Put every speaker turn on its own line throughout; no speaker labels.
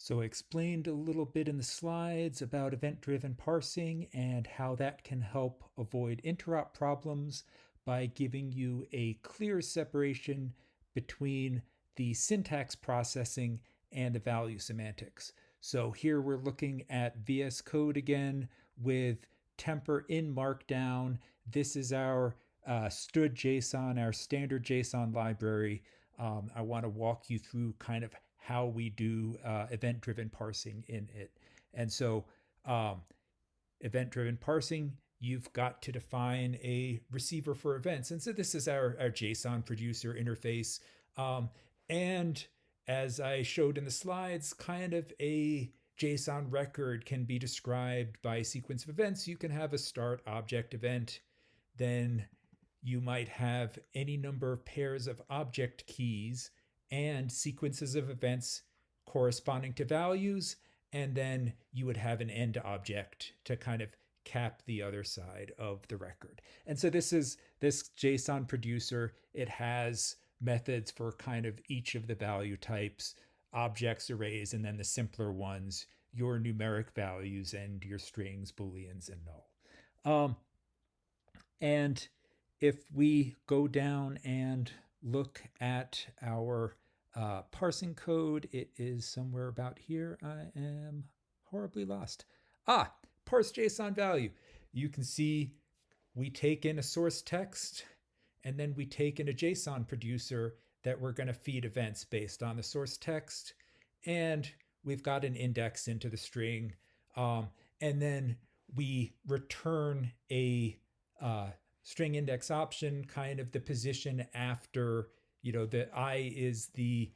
So I explained a little bit in the slides about event-driven parsing and how that can help avoid interop problems by giving you a clear separation between the syntax processing and the value semantics. So here we're looking at VS Code again with temper in Markdown. This is our stood JSON, our standard JSON library. I want to walk you through kind of how we do event-driven parsing in it. And so event-driven parsing, you've got to define a receiver for events. And so this is our JSON producer interface. And as I showed in the slides, kind of a JSON record can be described by a sequence of events. You can have a start object event, then you might have any number of pairs of object keys and sequences of events corresponding to values, and then you would have an end object to kind of cap the other side of the record. And so this is this JSON producer. It has methods for kind of each of the value types, objects, arrays, and then the simpler ones, your numeric values and your strings, booleans, and null. And if we go down and look at our parsing code, it is somewhere about here. I am horribly lost. Parse JSON value. You can see we take in a source text, and then we take in a JSON producer that we're going to feed events based on the source text. And we've got an index into the string. And then we return a string index option, kind of the position after, the I is the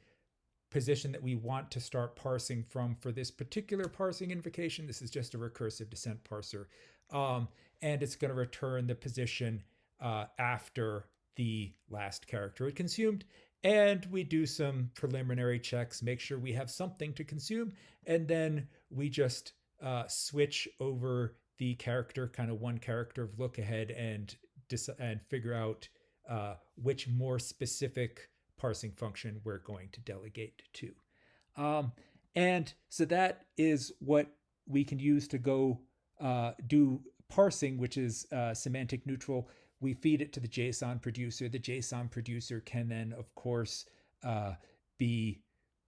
position that we want to start parsing from for this particular parsing invocation. This is just a recursive descent parser. And it's going to return the position after the last character it consumed. And we do some preliminary checks, make sure we have something to consume. And then we just switch over the character, kind of one character of look ahead, and figure out which more specific parsing function we're going to delegate to. And so that is what we can use to go do parsing, which is semantic neutral. We feed it to the JSON producer. The JSON producer can then, of course,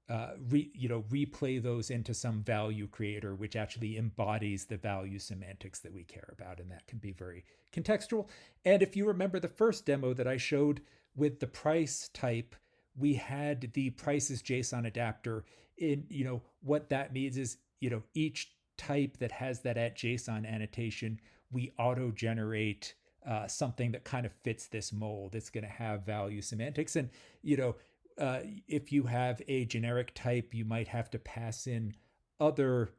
replay those into some value creator, which actually embodies the value semantics that we care about. And that can be very contextual. And if you remember the first demo that I showed with the price type, we had the prices JSON adapter. What that means is, each type that has that @JSON annotation, we auto-generate something that kind of fits this mold. It's going to have value semantics. And, if you have a generic type, you might have to pass in other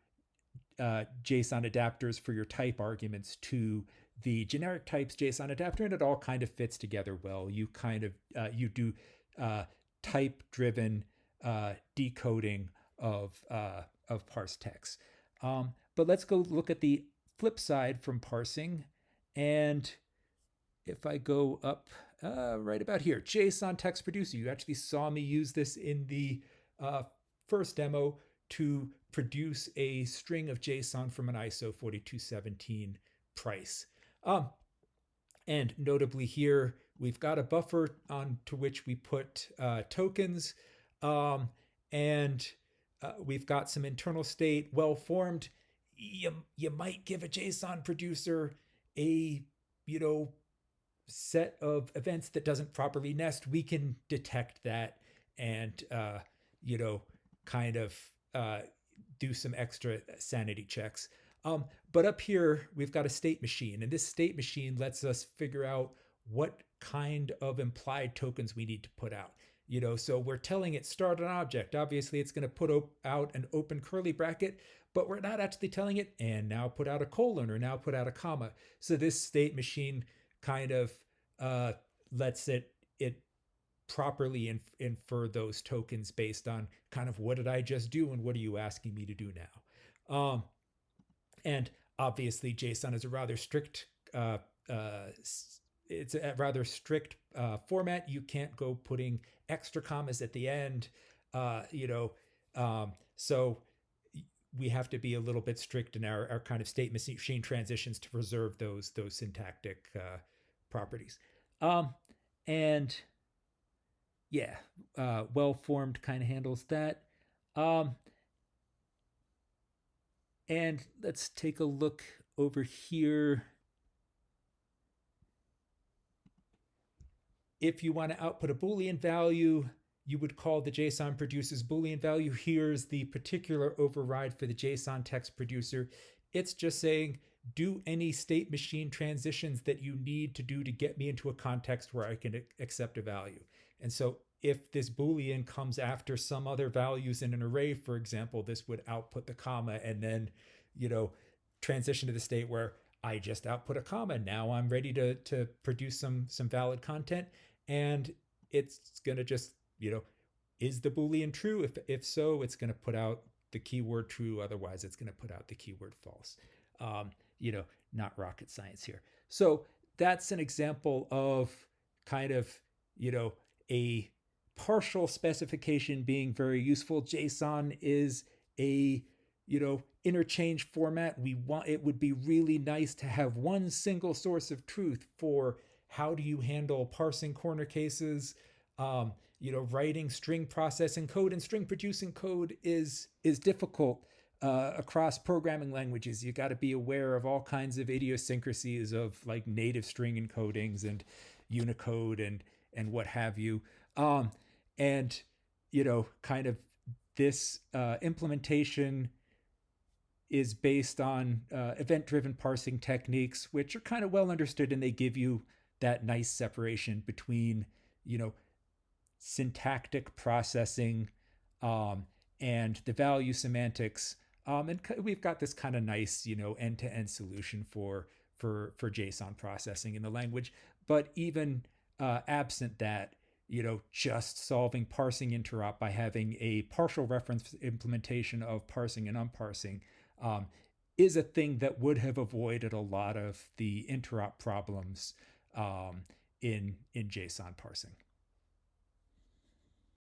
JSON adapters for your type arguments to the generic types JSON adapter, and it all kind of fits together well. You kind of you do type-driven decoding of parse text. But let's go look at the flip side from parsing. And if I go up right about here, JSON text producer, you actually saw me use this in the first demo to produce a string of JSON from an ISO 4217 price. And notably here, we've got a buffer onto which we put tokens, and we've got some internal state well-formed. You might give a JSON producer a, set of events that doesn't properly nest. We can detect that and, kind of do some extra sanity checks. But up here, we've got a state machine, and this state machine lets us figure out what kind of implied tokens we need to put out. So we're telling it start an object. Obviously, it's going to put out an open curly bracket, but we're not actually telling it, and now put out a colon or now put out a comma. So this state machine kind of lets it properly infer those tokens based on kind of what did I just do and what are you asking me to do now. And obviously, JSON is a rather strict format. You can't go putting extra commas at the end, so we have to be a little bit strict in our kind of state machine transitions to preserve those syntactic properties. Um, and yeah, well formed kind of handles that. Um, and let's take a look over here. If you want to output a Boolean value, you would call the JSON producer's Boolean value. Here's the particular override for the JSON text producer. It's just saying, do any state machine transitions that you need to do to get me into a context where I can accept a value. And so if this Boolean comes after some other values in an array, for example, this would output the comma and then, transition to the state where I just output a comma. Now I'm ready to produce some valid content. And it's going to just, is the Boolean true? If so, it's going to put out the keyword true. Otherwise, it's going to put out the keyword false. Um, Not rocket science here. So that's an example of kind of, a partial specification being very useful. JSON is a, interchange format. It would be really nice to have one single source of truth for how do you handle parsing corner cases, writing string processing code, and string producing code is difficult across programming languages. You got to be aware of all kinds of idiosyncrasies of like native string encodings and Unicode and what have you. And kind of this implementation is based on event-driven parsing techniques, which are kind of well understood, and they give you that nice separation between, syntactic processing and the value semantics. And we've got this kind of nice, end-to-end solution for JSON processing in the language. But even absent that, just solving parsing interop by having a partial reference implementation of parsing and unparsing is a thing that would have avoided a lot of the interop problems in JSON parsing.